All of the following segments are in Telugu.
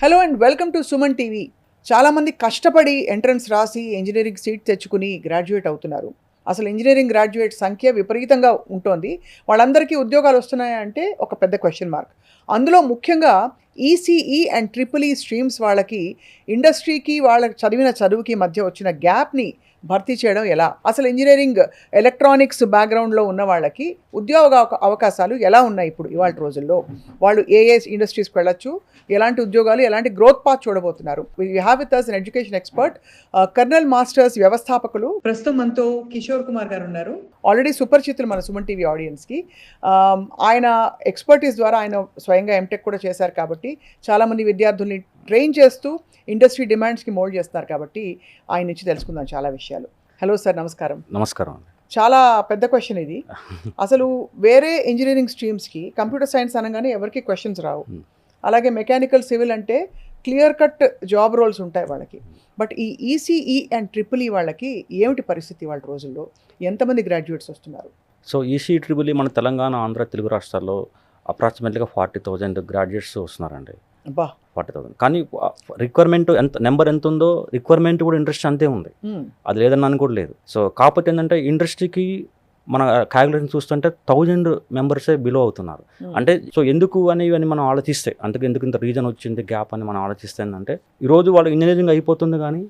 Hello and welcome to Suman TV. చాలామంది కష్టపడి ఎంట్రన్స్ రాసి ఇంజనీరింగ్ సీట్ తెచ్చుకుని గ్రాడ్యుయేట్ అవుతున్నారు. అసలు ఇంజనీరింగ్ గ్రాడ్యుయేట్ సంఖ్య విపరీతంగా ఉంటోంది. వాళ్ళందరికీ ఉద్యోగాలు వస్తున్నాయా అంటే ఒక పెద్ద క్వెషన్ మార్క్. అందులో ముఖ్యంగా ECE and triple E streams వాళ్ళకి ఇండస్ట్రీకి వాళ్ళకి చదివిన చదువుకి మధ్య వచ్చిన గ్యాప్ని భర్తీ చేయడం ఎలా? అసలు ఇంజనీరింగ్ ఎలక్ట్రానిక్స్ బ్యాక్గ్రౌండ్లో ఉన్న వాళ్ళకి ఉద్యోగ అవకాశాలు ఎలా ఉన్నాయి ఇప్పుడు ఇవాళ రోజుల్లో? వాళ్ళు ఏ ఇండస్ట్రీస్కి వెళ్ళొచ్చు, ఎలాంటి ఉద్యోగాలు, ఎలాంటి గ్రోత్ పాత్ చూడబోతున్నారు? We have with us an education expert, Kernel Masters వ్యవస్థాపకులు ప్రస్తుతం మనతో కిషోర్ కుమార్ గారు ఉన్నారు. ఆల్రెడీ సుపరిచితులు మన సుమన్ టీవీ ఆడియన్స్కి. ఆయన ఎక్స్పర్టీస్ ద్వారా ఆయన స్వయంగా ఎంటెక్ కూడా చేశారు కాబట్టి చాలామంది విద్యార్థుల్ని ట్రైన్ చేస్తూ ఇండస్ట్రీ డిమాండ్స్కి మోల్డ్ చేస్తున్నారు కాబట్టి ఆయన నుంచి తెలుసుకుందాం చాలా విషయాలు. హలో సార్, నమస్కారం. నమస్కారం. చాలా పెద్ద క్వశ్చన్ ఇది. అసలు వేరే ఇంజనీరింగ్ స్ట్రీమ్స్కి కంప్యూటర్ సైన్స్ అనగానే ఎవరికి క్వశ్చన్స్ రావు. అలాగే మెకానికల్, సివిల్ అంటే క్లియర్ కట్ జాబ్ రోల్స్ ఉంటాయి వాళ్ళకి. బట్ ఈ ఈసీఈ అండ్ ట్రిపుల్ ఈ వాళ్ళకి ఏమిటి పరిస్థితి వాళ్ళ రోజుల్లో? ఎంతమంది గ్రాడ్యుయేట్స్ వస్తున్నారు? సో ఈసీ ట్రిపుల్ ఈ మన తెలంగాణ, ఆంధ్ర, తెలుగు రాష్ట్రాల్లో అప్రాక్సిమేట్గా 40,000 గ్రాడ్యుయేట్స్ వస్తున్నారండి. బా, 40,000. కానీ రిక్వైర్మెంట్ నెంబర్ ఎంత ఉందో రిక్వైర్మెంట్ కూడా ఇండస్ట్రీ అంతే ఉంది. అది లేదన్నాను కూడా లేదు. సో కాకపోతే ఏంటంటే ఇండస్ట్రీకి మన క్యాలిక్యులేషన్ చూస్తుంటే 1000 మెంబర్సే బిలో అవుతున్నారు. అంటే సో ఎందుకు అని మనం ఆలోచిస్తే, ఎందుకు ఇంత రీజన్ వచ్చింది గ్యాప్ అని మనం ఆలోచిస్తే ఏంటంటే ఈరోజు వాళ్ళు ఇంజనీరింగ్ అయిపోతుంది కానీ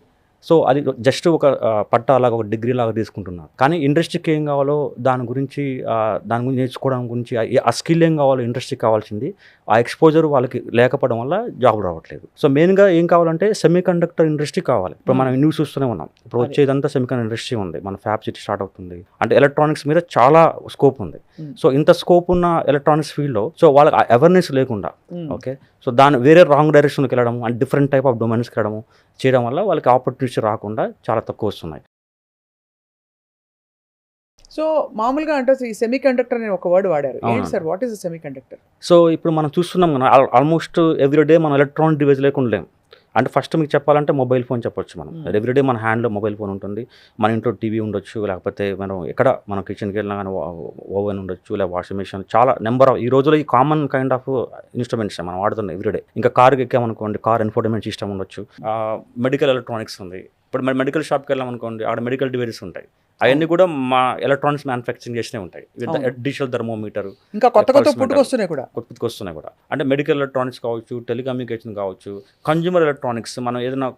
సో అది జస్ట్ ఒక పట్టా లాగా, ఒక డిగ్రీ లాగా తీసుకుంటున్నారు. కానీ ఇండస్ట్రీకి ఏం కావాలో దాని గురించి నేర్చుకోవడం గురించి, ఆ స్కిల్ ఏం కావాలో ఇండస్ట్రీకి కావాల్సింది ఆ ఎక్స్పోజర్ వాళ్ళకి లేకపోవడం వల్ల జాబ్ రావట్లేదు. సో మెయిన్గా ఏం కావాలంటే సెమీ కండక్టర్ ఇండస్ట్రీ కావాలి. ఇప్పుడు మనం న్యూస్ చూస్తూనే ఉన్నాం. ఇప్పుడు వచ్చేదంతా సెమీ కండక్టర్ ఇండస్ట్రీ ఉంది. మన ఫ్యాబ్ సిటీ స్టార్ట్ అవుతుంది. అంటే ఎలక్ట్రానిక్స్ మీద చాలా స్కోప్ ఉంది. సో ఇంత స్కోప్ ఉన్న ఎలక్ట్రానిక్స్ ఫీల్డ్లో సో వాళ్ళకి అవేర్నెస్ లేకుండా ఓకే సో దాని వేరే రాంగ్ డైరెక్షన్కి వెళ్ళడం అండ్ డిఫరెంట్ టైప్ ఆఫ్ డొమైన్స్కి వెళ్ళడం చేయడం వల్ల వాళ్ళకి ఆపర్చునిటీస్ రాకుండా చాలా తక్కువ వస్తున్నాయి. సో మామూలుగా అంటే ఈ సెమీ కండక్టర్ అనే ఒక వర్డ్ వాడారు. ఏంటి sir, what is semi conductor? So ఇప్పుడు మనం చూస్తున్నాం కదా, ఆల్మోస్ట్ ఎవ్రీడే మనం ఎలక్ట్రానిక్ డివైస్ లేకుండా లేము. అంటే ఫస్ట్ మీకు చెప్పాలంటే మొబైల్ ఫోన్ చెప్పొచ్చు. మనం ఎవ్రీడే మన హ్యాండ్లో మొబైల్ ఫోన్ ఉంటుంది. మన ఇంట్లో టీవీ ఉండొచ్చు, లేకపోతే మనం ఎక్కడ మనం కిచెన్కి వెళ్ళినా కానీ ఓవెన్ ఉండొచ్చు, లేదా వాషింగ్ మిషన్, చాలా నెంబర్ ఆఫ్ ఈ రోజులో ఈ కామన్ కైండ్ ఆఫ్ ఇన్స్ట్రుమెంట్స్ మనం వాడుతున్నాం ఎవ్రీడే. ఇంకా కార్కి ఎక్కామనుకోండి, కార్ ఇన్ఫోటైన్మెంట్ సిస్టమ్ ఉండొచ్చు. మెడికల్ ఎలక్ట్రానిక్స్ ఉంది. ఇప్పుడు మరి మెడికల్ షాప్కి వెళ్ళామనుకోండి, ఆడ మెడికల్ డివైసెస్ ఉంటాయి. అవన్నీ కూడా మా ఎలక్ట్రానిక్స్ మ్యానుఫ్యాక్చరింగ్ చేసినవి ఉంటాయి. డిజిటల్ థర్మోమీటర్, ఇంకా కొత్త పుట్టుకొస్తున్నాయి కూడా. అంటే మెడికల్ ఎలక్ట్రానిక్స్ కావచ్చు, టెలికమ్యూనికేషన్ కావచ్చు, కన్జ్యూమర్ ఎలక్ట్రానిక్స్. మనం ఏదైనా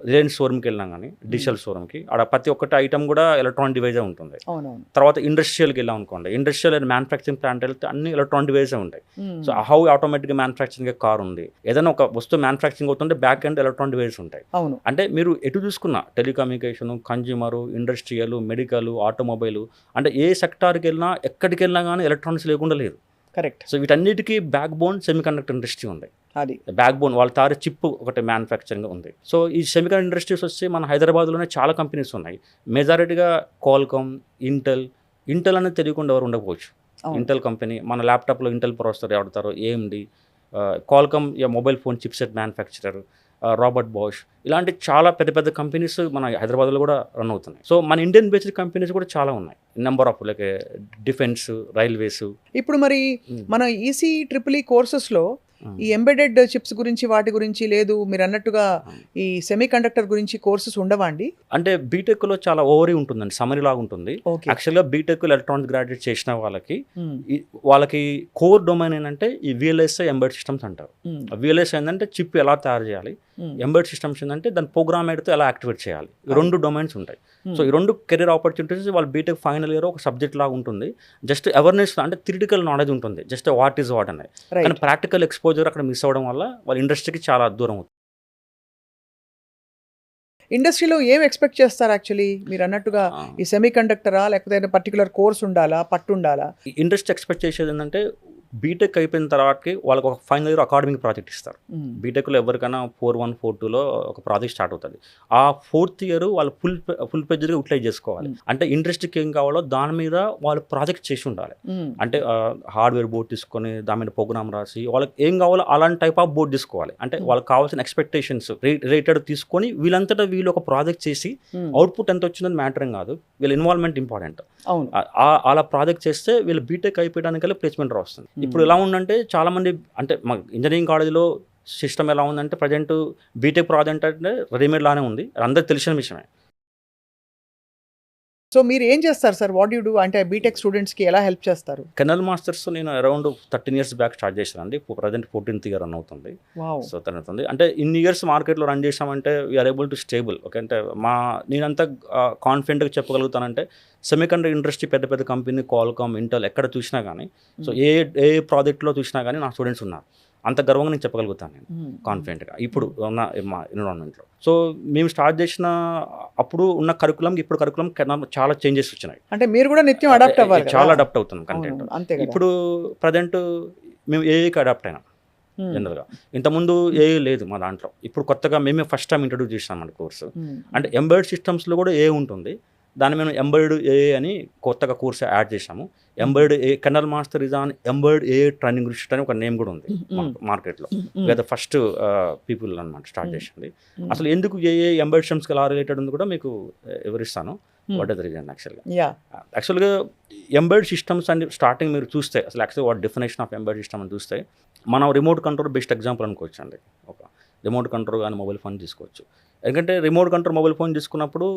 రిలయన్స్ షోరూమ్కి వెళ్ళినాం కానీ, డిజిటల్ షోరూమ్కి, ఆడ ప్రతి ఒక్కటి ఐటమ్ కూడా ఎలక్ట్రానిక్ డివైజే ఉంటుంది. తర్వాత ఇండస్ట్రియల్కి వెళ్ళాం అనుకోండి, ఇండస్ట్రియల్ అండ్ మ్యానుఫ్యాక్చరింగ్ ప్లాంట్ వెళ్తే అన్ని ఎలక్ట్రానిక్ డివైజే ఉంటాయి. సో హౌ ఆటోమేటిక్గా మ్యానుఫ్యాక్చరింగ్ కార్ ఉంది, ఏదైనా ఒక వస్తువు మ్యానుఫ్యాక్చరింగ్ అవుతుంటే బ్యాక్ ఎండ్ ఎలక్ట్రానిక్ డివైజెస్ ఉంటాయి. అంటే మీరు ఎటు చూసుకున్నా telecommunication, consumer, industrial, medical, automobile, అంటే ఏ సెక్టార్కి వెళ్ళినా ఎక్కడికి వెళ్ళినా కానీ ఎలక్ట్రానిక్స్ లేకుండా లేదు. కరెక్ట్. సో వీటన్నిటికీ back bone semi conductor industry ఉంది. అది బ్యాక్ బోన్ వాళ్ళ తారే చిప్ ఒకటి మ్యానుఫ్యాక్చరింగ్ ఉంది. సో ఈ సెమీ కండక్టర్ ఇండస్ట్రీస్ వచ్చి మన హైదరాబాద్లోనే చాలా కంపెనీస్ ఉన్నాయి. మెజారిటీగా క్వాల్కామ్, ఇంటెల్ అనేది తెలియకుండా ఎవరు ఉండకపోవచ్చు. ఇంటెల్ కంపెనీ, మన ల్యాప్టాప్లో ఇంటెల్ ప్రాసెసర్ వాడతారు. AMD, Qualcomm mobile phone chipset manufacturer, Robert Bosch, ఇలాంటి చాలా పెద్ద పెద్ద కంపెనీస్ మన హైదరాబాద్లో కూడా రన్ అవుతున్నాయి. సో మన ఇండియన్ బేస్డ్ కంపెనీస్ కూడా చాలా ఉన్నాయి. Number of like defence, railways. ఇప్పుడు మరి మన ఈసీ ట్రిపుల్ ఈ కోర్సెస్లో ఈ ఎంబెడెడ్ చిప్స్ గురించి, వాటి గురించి లేదు, మీరు అన్నట్టుగా ఈ సెమీ కండక్టర్ గురించి కోర్సెస్ ఉండవా అండి? అంటే బీటెక్లో చాలా ఓవరీ ఉంటుందండి, సమరీ లాగా ఉంటుంది. యాక్చువల్గా బీటెక్ ఎలక్ట్రానిక్స్ గ్రాడ్యుయేట్ చేసిన వాళ్ళకి కోర్ డొమైన్ ఏంటంటే ఈ విఎల్ఎస్ఐ ఎంబెడ్ సిస్టమ్స్ అంటారు. విఎల్ఎస్ఐ ఏంటంటే చిప్ ఎలా తయారు చేయాలి, ఎంబెడ్ సిస్టమ్స్ ఏంటంటే దాని ప్రోగ్రామ్ అయితే ఎలా యాక్టివేట్ చేయాలి. ఈ 2 డొమైన్స్ ఉంటాయి. సో ఈ 2 కెరీర్ ఆపర్చునిటీస్ వాళ్ళు బీటెక్ ఫైనల్ ఇయర్ ఒక సబ్జెక్ట్ లాగా ఉంటుంది. జస్ట్ అవేర్నెస్ అంటే థియరిటికల్ నాలెడ్జ్ ఉంటుంది, జస్ట్ వాట్ ఈజ్ వాట్ అనేది. కానీ ప్రాక్టికల్ ఎక్స్పోజర్ అక్కడ మిస్ అవ్వడం వల్ల వాళ్ళ ఇండస్ట్రీకి చాలా దూరం అవుతుంది. ఇండస్ట్రీలో ఏం ఎక్స్పెక్ట్ చేస్తారు యాక్చువల్లీ? మీరు అన్నట్టుగా ఈ సెమీ కండక్టరా, లేకపోతే పర్టికులర్ కోర్స్ ఉండాలా, పట్టు ఉండాలా? ఇండస్ట్రీ ఎక్స్పెక్ట్ చేసేది ఏంటంటే బీటెక్ అయిపోయిన తర్వాతకి వాళ్ళకి ఒక ఫైనల్ ఇయర్ అకాడమిక్ ప్రాజెక్ట్ ఇస్తారు. బీటెక్లో ఎవరికైనా 4-1, 4-2లో ఒక ప్రాజెక్ట్ స్టార్ట్ అవుతుంది. ఆ 4th ఇయర్ వాళ్ళు ఫుల్ పేజ్గా యూటిలైజ్ చేసుకోవాలి. అంటే ఇండస్ట్రీకి ఏం కావాలో దాని మీద వాళ్ళు ప్రాజెక్ట్ చేసి ఉండాలి. అంటే హార్డ్వేర్ బోర్డ్ తీసుకొని దాని మీద ప్రోగ్రామ్ రాసి వాళ్ళకి ఏం కావాలో అలాంటి టైప్ ఆఫ్ బోర్డ్ తీసుకోవాలి. అంటే వాళ్ళకి కావాల్సిన ఎక్స్పెక్టేషన్స్ రేటెడ్ తీసుకొని వీళ్ళంతటా వీళ్ళు ఒక ప్రాజెక్ట్ చేసి అవుట్పుట్ ఎంత వచ్చిందని మ్యాటరింగ్ కాదు, వీళ్ళ ఇన్వాల్వ్మెంట్ ఇంపార్టెంట్. అలా ప్రాజెక్ట్ చేస్తే వీళ్ళు బీటెక్ అయిపోయడానికల్లా ప్లేస్మెంట్ వస్తుంది. ఇప్పుడు ఎలా ఉందంటే చాలా మంది అంటే మా ఇంజనీరింగ్ కాలేజీలో సిస్టమ్ ఎలా ఉందంటే ప్రజెంట్ బీటెక్ ప్రాజెక్ట్ అంటే రెడీమేడ్ లానే ఉంది, అందరికి తెలిసిన విషయమే. సో మీరు ఏం చేస్తారు సార్? What you do? అంటే బీటెక్ స్టూడెంట్స్కి ఎలా హెల్ప్ చేస్తారు? కెనల్ మాస్టర్స్ నేను అరౌండ్ 13 years బ్యాక్ స్టార్ట్ చేశానండి. ప్రజెంట్ 14th year రన్ అవుతుంది. వావ్. సో అవుతుంది అంటే ఇన్ని ఇయర్స్ మార్కెట్లో రన్ చేసామంటే we are able to stable. Okay, అంటే నేనంతా కాన్ఫిడెంట్గా చెప్పగలుగుతానంటే సెమీకండక్టర్ ఇండస్ట్రీ పెద్ద పెద్ద కంపెనీ క్వాల్కామ్, ఇంటెల్ ఎక్కడ చూసినా కానీ, సో ఏ ప్రాజెక్ట్లో చూసినా కానీ నా స్టూడెంట్స్ ఉన్నారు. అంత గర్వంగా నేను చెప్పగలుగుతాను నేను కాన్ఫిడెంట్గా ఇప్పుడు ఉన్న మా ఎన్విరాన్మెంట్లో. సో మేము స్టార్ట్ చేసిన అప్పుడు ఉన్న కరికులంకి ఇప్పుడు కరికులం చాలా చేంజెస్ వచ్చినాయి. అంటే మీరు కూడా నిత్యం అడాప్ట్ అవ్వాలి కదా? చాలా అడాప్ట్ అవుతున్నాం కంటెంట్. అంతే కదా. ఇప్పుడు ప్రజెంట్ మేము ఏఐకి అడాప్ట్ అయినాం జనరల్గా. ఇంతకుముందు ఏఐ లేదు మా దాంట్లో, ఇప్పుడు కొత్తగా మేమే ఫస్ట్ టైం ఇంట్రడ్యూస్ చేసాం కోర్సు. అంటే ఎంబెడెడ్ సిస్టమ్స్లో కూడా ఏఐ ఉంటుంది, దాన్ని మేము ఎంబెడెడ్ ఏఐ అని కొత్తగా కోర్స్ యాడ్ చేసాము. Embedded a Kernel Master is on embedded AI training institute అని ఒక నేమ్ కూడా ఉంది మార్కెట్లో. లేదా ఫస్ట్ పీపుల్ అనమాట స్టార్ట్ చేసింది. అసలు ఎందుకు ఏఐ ఎంబెడెడ్ సిస్టమ్స్కి ఎలా రిలేటెడ్ ఉంది కూడా మీకు వివరిస్తాను. వాట్ ఇస్ ద రీజన్ యాక్చువల్గా ఎంబెడెడ్ సిస్టమ్స్ అని స్టార్టింగ్ మీరు చూస్తే అసలు actual what definition of embedded system అని చూస్తే మనం రిమోట్ కంట్రోల్ బెస్ట్ ఎగ్జాంపుల్ అనుకోవచ్చు అండి. ఒక రిమోట్ కంట్రోల్ కానీ మొబైల్ ఫోన్ తీసుకోవచ్చు. ఎందుకంటే రిమోట్ కంట్రోల్ మొబైల్ ఫోన్ తీసుకున్నప్పుడు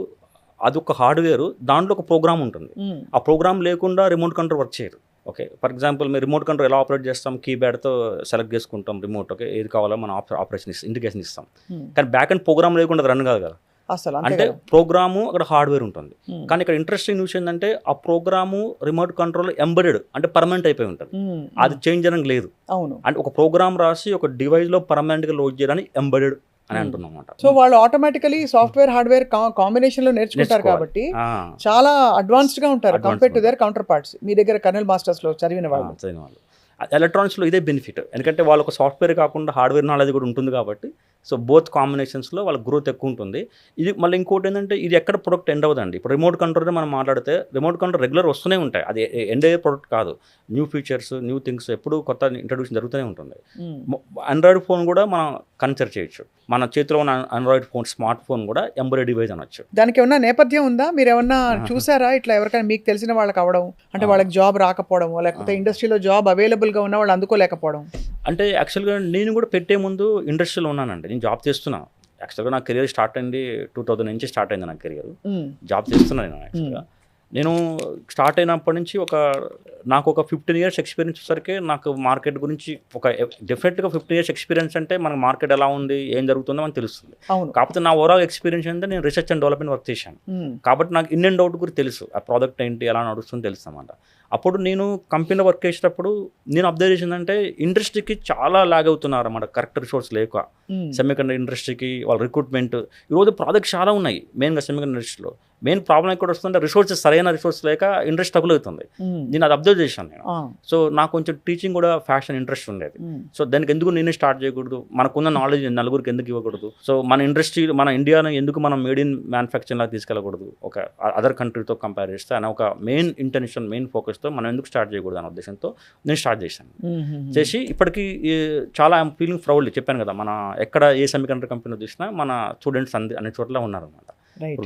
అది ఒక హార్డ్వేర్, దాంట్లో ఒక ప్రోగ్రామ్ ఉంటుంది. ఆ ప్రోగ్రామ్ లేకుండా రిమోట్ కంట్రోల్ వర్క్ చేయదు. ఓకే, ఫర్ ఎగ్జాంపుల్ మీరు రిమోట్ కంట్రోల్ ఎలా ఆపరేట్ చేస్తాం, కీప్యాడ్తో సెలెక్ట్ చేసుకుంటాం రిమోట్. ఓకే, ఏది కావాలో మనం ఆపరేషన్ ఇండికేషన్ ఇస్తాం. కానీ బ్యాక్ అండ్ ప్రోగ్రామ్ లేకుండా రన్ కాదు కదా. అసలు అంటే ప్రోగ్రాము అక్కడ హార్డ్వేర్ ఉంటుంది. కానీ ఇక్కడ ఇంట్రెస్టింగ్ న్యూస్ ఏంటంటే ఆ ప్రోగ్రాము రిమోట్ కంట్రోల్ ఎంబెడెడ్ అంటే పర్మనెంట్ అయిపోయి ఉంటుంది, అది చేంజ్ చేయడానికి లేదు. అవును, అంటే ఒక ప్రోగ్రామ్ రాసి ఒక డివైస్లో పర్మనెంట్గా లోడ్ చేయడానికి ఎంబెడెడ్ అని అంటున్నమాట. సో వాళ్ళు ఆటోమేటికలీ సాఫ్ట్వేర్ హార్డ్వేర్ కాంబినేషన్ లో నేర్చుకుంటారు కాబట్టి చాలా అడ్వాన్స్డ్ గా ఉంటారు compare to their counterparts. మీ దగ్గర కర్నల్ మాస్టర్స్ లో చదివిన వాళ్ళు ఎలక్ట్రానిక్స్లో ఇదే బెనిఫిట్, ఎందుకంటే వాళ్ళకు సాఫ్ట్వేర్ కాకుండా హార్డ్వేర్ నాలెడ్జ్ కూడా ఉంటుంది కాబట్టి. సో బోత్ కాంబినేషన్స్లో వాళ్ళ గ్రోత్ ఎక్కువ ఉంటుంది. ఇది మళ్ళీ ఇంకోటి ఏంటంటే ఇది ఎక్కడ ప్రొడక్ట్ ఎండ్ అవ్వదండి. ఇప్పుడు రిమోట్ కంట్రోల్ మనం మాట్లాడితే రిమోట్ కంట్రోల్ రెగ్యులర్ వస్తూనే ఉంటాయి, అది ఎండ్ అయ్యే ప్రొడక్ట్ కాదు. న్యూ ఫీచర్స్, న్యూ థింగ్స్ ఎప్పుడు కొత్త ఇంట్రడ్యూషన్ జరుగుతూనే ఉంటుంది. ఆండ్రాయిడ్ ఫోన్ కూడా మనం కన్సిడర్ చేయొచ్చు. మన చేతిలో ఉన్న ఆండ్రాయిడ్ ఫోన్, స్మార్ట్ ఫోన్ కూడా ఎంబెడెడ్ డివైస్ అనొచ్చు. దానికి ఏమన్నా నేపథ్యం ఉందా? మీరు ఏమన్నా చూసారా ఇట్లా ఎవరికైనా మీకు తెలిసిన వాళ్ళకి అవడం, అంటే వాళ్ళకి జాబ్ రాకపోవడం, లేకపోతే ఇండస్ట్రీలో జాబ్ అవైలబుల్గా ఉన్న వాళ్ళు అందుకోలేకపోవడం? అంటే యాక్చువల్గా నేను కూడా పెట్టే ముందు ఇండస్ట్రీలో ఉన్నానండి, నేను జాబ్ చేస్తున్నాను. యాక్చువల్గా నా కెరియర్ స్టార్ట్ అయింది 2000 నుంచి స్టార్ట్ అయింది నా కెరియర్. జాబ్ చేస్తున్నాను నేను. యాక్చువల్గా నేను స్టార్ట్ అయినప్పటి నుంచి నాకు ఒక 15 years ఎక్స్పీరియన్స్ వచ్చేసరికి నాకు మార్కెట్ గురించి డెఫినెట్గా 15 years ఎక్స్పీరియన్స్ అంటే మనకు మార్కెట్ ఎలా ఉంది, ఏం జరుగుతుందో మనకు తెలుస్తుంది. కాకపోతే నా ఓవరాల్ ఎక్స్పీరియన్స్ అంటే నేను రీసెర్చ్ అండ్ డెవలప్మెంట్ వర్క్ చేశాను కాబట్టి నాకు ఇన్ అండ్ అవుట్ గురించి తెలుసు, ఆ ప్రోడక్ట్ ఏంటి, ఎలా నడుస్తుందో తెలుసు అన్నమాట. అప్పుడు నేను కంపెనీలో వర్క్ చేసేటప్పుడు నేను అబ్జర్వ్ చేసిందంటే ఇండస్ట్రీకి చాలా లాగ్ అవుతున్నారు అన్నమాట, కరెక్ట్ రిసోర్స్ లేక. సెమీకండక్టర్ ఇండస్ట్రీకి వాళ్ళ రిక్రూట్మెంట్, ఈరోజు ప్రాజెక్ట్స్ చాలా ఉన్నాయి మెయిన్గా సెమీకండక్టర్ ఇండస్ట్రీలో. మెయిన్ ప్రాబ్లం ఎక్కడ వస్తుందంటే రిసోర్సెస్, సరైన రిసోర్స్ లేక ఇండస్ట్రీ స్ట్రగుల్ అవుతుంది. నేను అది అబ్జర్వ్ చేశాను నేను. సో నాకు కొంచెం టీచింగ్ కూడా ఫ్యాషన్ ఇంట్రెస్ట్ ఉండేది. సో దానికి ఎందుకు నేనే స్టార్ట్ చేయకూడదు, మనకున్న నాలెడ్జ్ నలుగురికి ఎందుకు ఇవ్వకూడదు, సో మన ఇండస్ట్రీ, మన ఇండియాను ఎందుకు మనం మేడ్ ఇన్ మ్యానుఫ్యాక్చరింగ్ లాగా తీసుకెళ్ళకూడదు ఒక అదర్ కంట్రీతో కంపేర్ చేస్తే అని ఒక మెయిన్ ఇంటెన్షన్, మెయిన్ ఫోకస్తో మనం ఎందుకు స్టార్ట్ చేయకూడదు అనే ఉద్దేశంతో నేను స్టార్ట్ చేశాను. చేసి ఇప్పటికీ చాలా ఐఎమ్ ఫీలింగ్ ప్రౌడ్లీ, చెప్పాను కదా, మన ఎక్కడ ఏ సెమీకండక్టర్ కంపెనీలో చూసినా మన స్టూడెంట్స్ అన్ని చోట్ల ఉన్నారన్నమాట.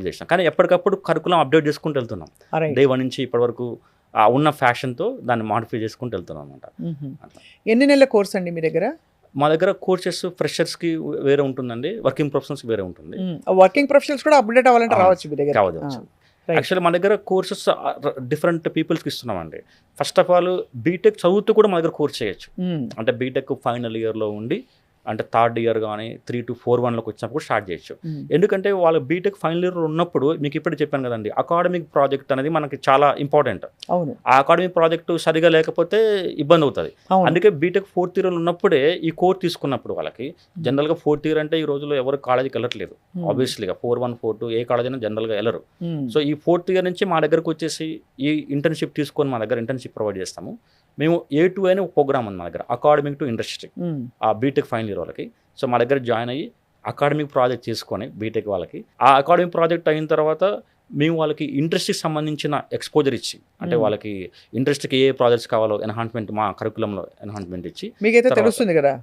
చేసినాం కానీ ఎప్పటికప్పుడు కరికులం అప్డేట్ చేసుకుంటూ వెళ్తున్నాం. డే 1 నుంచి ఇప్పటి వరకు ఉన్న ఫ్యాషన్తో దాన్ని మాడిఫై చేసుకుంటూ వెళ్తున్నాం అనమాట. ఎన్ని నెలల కోర్స్ అండి మీ దగ్గర? మా దగ్గర కోర్సెస్ ఫ్రెషర్స్కి వేరే ఉంటుందండి, వర్కింగ్ ప్రొఫెషనల్స్కి వేరే ఉంటుంది. వర్కింగ్ ప్రొఫెషనల్స్ కూడా అప్డేట్ అవ్వాలంటే రావచ్చు మీ దగ్గర? కావచ్చు. యాక్చువల్లీ మన దగ్గర కోర్సెస్ డిఫరెంట్ పీపుల్స్కి ఇస్తున్నామండి. ఫస్ట్ ఆఫ్ ఆల్ బీటెక్ చదువుతూ కూడా మన దగ్గర కోర్స్ చేయొచ్చు. అంటే బీటెక్ ఫైనల్ ఇయర్లో ఉండి, అంటే 3rd year కానీ 3 to 4 1లోకి వచ్చినప్పుడు స్టార్ట్ చేయొచ్చు. ఎందుకంటే వాళ్ళు బీటెక్ ఫైనల్ ఇయర్ ఉన్నప్పుడు మీకు ఇప్పుడు చెప్పాను కదండి, అకాడమిక్ ప్రాజెక్ట్ అనేది మనకి చాలా ఇంపార్టెంట్. అవును, ఆ అకాడమిక్ ప్రాజెక్టు సరిగా లేకపోతే ఇబ్బంది అవుతుంది. అందుకే బీటెక్ 4th year ఉన్నప్పుడే ఈ కోర్స్ తీసుకున్నప్పుడు వాళ్ళకి జనరల్గా 4th year అంటే ఈ రోజుల్లో ఎవరు కాలేజీకి వెళ్ళట్లేదు. ఆబ్వియస్లీగా 4-1 4-2 ఏ కాలేజ్ అయినా జనరల్గా వెళ్ళరు. సో ఈ 4th year నుంచి మా దగ్గరకు వచ్చేసి ఈ ఇంటర్న్షిప్ తీసుకొని మా దగ్గర ఇంటర్న్షిప్ ప్రొవైడ్ చేస్తాము. మేము A2 అనే ఒక ప్రోగ్రామ్ ఉంది మా దగ్గర, అకాడమిక్ టు ఇండస్ట్రీ, ఆ బీటెక్ ఫైనల్ ఇయర్ వాళ్ళకి. సో మా దగ్గర జాయిన్ అయ్యి అకాడమిక్ ప్రాజెక్ట్ చేసుకొని బీటెక్ వాళ్ళకి, ఆ అకాడమిక్ ప్రాజెక్ట్ అయిన తర్వాత మేము వాళ్ళకి ఇండస్ట్రీకి సంబంధించిన ఎక్స్పోజర్ ఇచ్చి, అంటే వాళ్ళకి ఇండస్ట్రీకి ఏ ప్రాజెక్ట్స్ కావాలో ఎన్హాన్స్మెంట్, మా కరికులంలో ఎన్హాన్స్మెంట్ ఇచ్చి, మీకైతే తెలుస్తుంది కదా,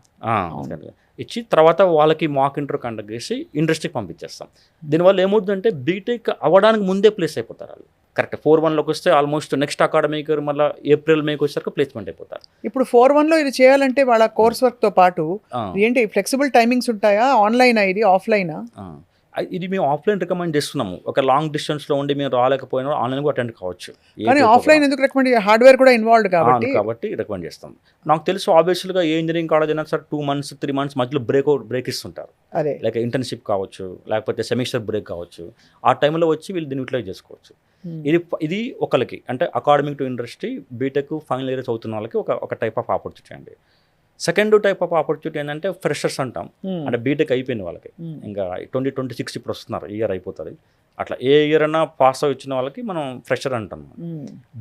ఇచ్చి తర్వాత వాళ్ళకి మాక్ ఇంటర్వ్యూ కండక్ట్ చేసి ఇండస్ట్రీకి పంపించేస్తాం. దీనివల్ల ఏమవుతుందంటే బీటెక్ అవ్వడానికి ముందే ప్లేస్ అయిపోతారు వాళ్ళు. కరెక్ట్ 4-1లోకి వస్తే ఆల్మోస్ట్ నెక్స్ట్ అకాడమిక్ మళ్ళీ ఏప్రిల్ మేకి వచ్చేసరికి ప్లేస్మెంట్ అయిపోతారు. ఇప్పుడు 4-1లో ఇది చేయాలంటే వాళ్ళ కోర్స్ వర్క్తో పాటు ఏంటి ఫ్లెక్సిబుల్ టైమింగ్స్ ఉంటాయా? ఆన్లైనా ఇది ఆఫ్లైనా? ఇది మేము ఆఫ్లైన్ రికమెండ్ చేస్తున్నాము. ఒక లాంగ్ డిస్టెన్స్లో ఉండి మేము రాలేకపోయినా ఆన్లైన్ కూడా అటెండ్ కావచ్చు. కానీ ఆఫ్లైన్ ఎందుకు రికమెండ్? హార్డ్వేర్ కూడా ఇన్వాల్వ్డ్ కాబట్టి రికమెండ్ చేస్తాం. నాకు తెలుసు ఆబ్వియస్లీగా ఏ ఇంజనీరింగ్ కాలేజ్ అయినా సరే 2 months 3 months మధ్యలో బ్రేక్ ఇస్తుంటారు. అదే లైక్ ఇంటర్న్షిప్ కావచ్చు, లేకపోతే సెమిస్టర్ బ్రేక్ కావచ్చు. ఆ టైంలో వచ్చి వీళ్ళు దీన్ని యూటిలైజ్ చేసుకోవచ్చు. ఇది ఒకరికి అంటే academic to industry BTech final years అవుతున్న వాళ్ళకి ఒక టైప్ ఆఫ్ ఆపర్చునిటీ అండి. సెకండ్ టైప్ ఆఫ్ ఆపర్చునిటీ ఏంటంటే ఫ్రెషర్స్ అంటాం. అంటే బీటెక్ అయిపోయిన వాళ్ళకి ఇంకా 2026 ఇప్పుడు వస్తున్నారు, ఇయర్ అయిపోతుంది. అట్లా ఏ ఇయర్ అయినా పాస్ అయి వచ్చిన వాళ్ళకి మనం ఫ్రెషర్ అంటాం.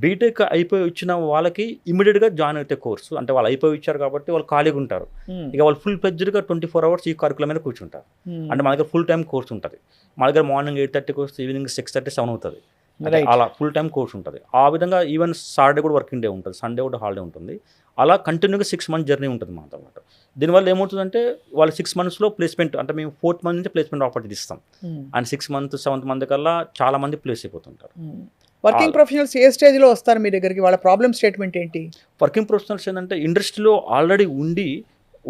బీటెక్ అయిపోయి వచ్చిన వాళ్ళకి ఇమీడియట్గా జాయిన్ అయితే కోర్సు అంటే వాళ్ళు అయిపోయి ఇచ్చారు కాబట్టి వాళ్ళు ఖాళీగా ఉంటారు. ఇక వాళ్ళు ఫుల్ ప్లెడ్జ్డ్గా 24 hours ఈ కరికులం మీద కూర్చుంటారు. అంటే మా దగ్గర ఫుల్ టైం కోర్స్ ఉంటుంది. మా దగ్గర మార్నింగ్ 8:30కి వస్తే ఈవినింగ్ 6:30 7 అవుతుంది. అలా ఫుల్ టైం కోర్స్ ఉంటుంది. ఆ విధంగా ఈవెన్ సాటర్డే కూడా వర్కింగ్ డే ఉంటుంది, సండే కూడా హాలిడే ఉంటుంది. అలా కంటిన్యూగా 6 months జర్నీ ఉంటుంది మాతో పాటు. దీనివల్ల ఏమవుతుందంటే వాళ్ళు 6 monthsలో ప్లేస్మెంట్ అంటే మేము 4th month నుంచి ప్లేస్మెంట్ ఆపర్చునిటీ ఇస్తాం. అండ్ 6 month 7th month కల్లా చాలా మంది ప్లేస్ అయిపోతుంటారు. వర్కింగ్ ప్రొఫెషనల్స్ ఏ స్టేజ్లో వస్తారు మీ దగ్గరికి? వాళ్ళ ప్రాబ్లమ్ స్టేట్మెంట్ ఏంటి? వర్కింగ్ ప్రొఫెషనల్స్ ఏంటంటే ఇండస్ట్రీలో ఆల్రెడీ ఉండి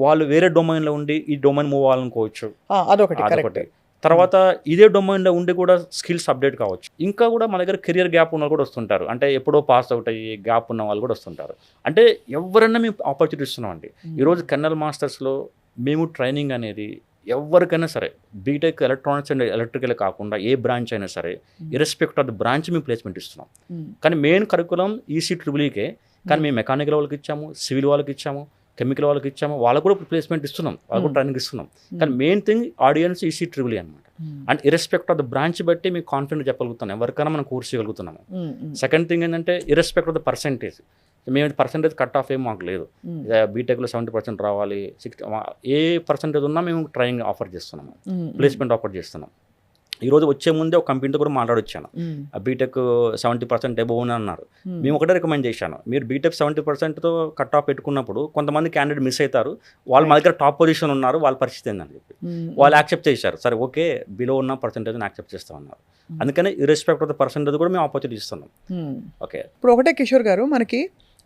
వాళ్ళు వేరే డొమైన్లో ఉండి ఈ డొమైన్ మూవ్ అవ్వాలనుకోవచ్చు. అదొకటి. తర్వాత ఇదే డొమైన్లో ఉండి కూడా స్కిల్స్ అప్డేట్ కావచ్చు. ఇంకా కూడా మన దగ్గర కెరియర్ గ్యాప్ ఉన్న వాళ్ళు కూడా వస్తుంటారు. అంటే ఎప్పుడో పాస్ అవుట్ అయ్యి గ్యాప్ ఉన్న వాళ్ళు కూడా వస్తుంటారు. అంటే ఎవరైనా మేము ఆపర్చునిటీ ఇస్తున్నామండి. ఈరోజు కెన్నల్ మాస్టర్స్లో మేము ట్రైనింగ్ అనేది ఎవరికైనా సరే బీటెక్ ఎలక్ట్రానిక్స్ అండ్ ఎలక్ట్రికల్ కాకుండా ఏ బ్రాంచ్ అయినా సరే ఇర్రెస్పెక్ట్ ఆఫ్ ద బ్రాంచ్ మేము ప్లేస్మెంట్ ఇస్తున్నాం. కానీ మెయిన్ కరికులం ఈసీ ట్రిబుల్ఈకే, కానీ మేము మెకానికల్ వాళ్ళకి ఇచ్చాము, సివిల్ వాళ్ళకి ఇచ్చాము, కెమికల్ వాళ్ళకి ఇచ్చాము, వాళ్ళకు కూడా ప్లేస్మెంట్ ఇస్తున్నాం, వాళ్ళకు కూడా ట్రైనింగ్ ఇస్తున్నాం. కానీ main thing audience EC triple అనమాట. అండ్ ఇర్రెస్పెక్ట్ ఆఫ్ ద బ్రాంచ్ బట్టి మీకు కాన్ఫిడెంట్ చెప్పగలుగుతున్నాం, ఎవరికైనా మనం కోర్స్ చేయగలుగుతున్నాము. సెకండ్ థింగ్ ఏంటంటే ఇర్రెస్పెక్ట్ ఆఫ్ ద పర్సెంటేజ్, మేము పర్సెంటేజ్ కట్ ఆఫ్ ఏం మాకు లేదు. బీటెక్లో 70% రావాలి, 60 ఏ పర్సెంటేజ్ ఉన్నా మేము ట్రైనింగ్ ఆఫర్ చేస్తున్నాము, ప్లేస్మెంట్ ఆఫర్ చేస్తున్నాం. ఈరోజు వచ్చే ముందే ఒక కంపెనీతో కూడా మాట్లాడొచ్చాను. బీటెక్ 70% అబోవ్ అని అన్నారు. మేము ఒకటే రికమెండ్ చేశాను, మీరు బీటెక్ 70%తో కట్ ఆఫ్ పెట్టుకున్నప్పుడు కొంతమంది క్యాండిడేట్ మిస్ అవుతారు, వాళ్ళు మా దగ్గర టాప్ పొజిషన్ ఉన్నారు, వాళ్ళ పరిస్థితి ఏందని చెప్పి వాళ్ళు యాక్సెప్ట్ చేశారు. సరే ఓకే బిలో ఉన్న పర్సెంటేజ్ని యాక్సెప్ట్ చేస్తామన్నారు. అందుకని ఇర్రెస్పెక్ట్ ఆఫ్ ద పర్సెంటేజ్ కూడా మేము ఆపర్చునిటీ ఇస్తున్నాం. ఓకే, ఇప్పుడు ఒకటే కిషోర్ గారు, మనకి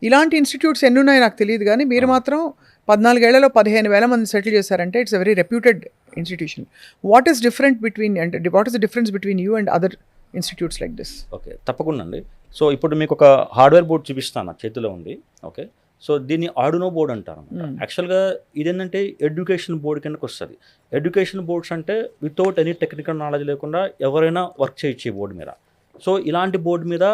ఇలాంటి ఇన్స్టిట్యూట్స్ ఎన్ని ఉన్నాయో నాకు తెలియదు, కానీ మీరు మాత్రం 14 ఏళ్లలో 15,000 మంది సెటిల్ చేశారంటే it's a very reputed institution. What is different between అంటే what is the difference between you and other institutes like this? Okay, తప్పకుండా అండి. సో ఇప్పుడు మీకు ఒక హార్డ్వేర్ బోర్డ్ చూపిస్తాను, నా చేతిలో ఉంది. ఓకే, సో దీన్ని ఆర్డునో బోర్డ్ అంటారు. యాక్చువల్గా ఇదేంటంటే ఎడ్యుకేషన్ బోర్డ్ కిందకి వస్తుంది. ఎడ్యుకేషన్ బోర్డ్స్ అంటే వితౌట్ ఎనీ టెక్నికల్ నాలెడ్జ్ లేకుండా ఎవరైనా వర్క్ చేయొచ్చు ఈ బోర్డు మీద. సో ఇలాంటి బోర్డు మీద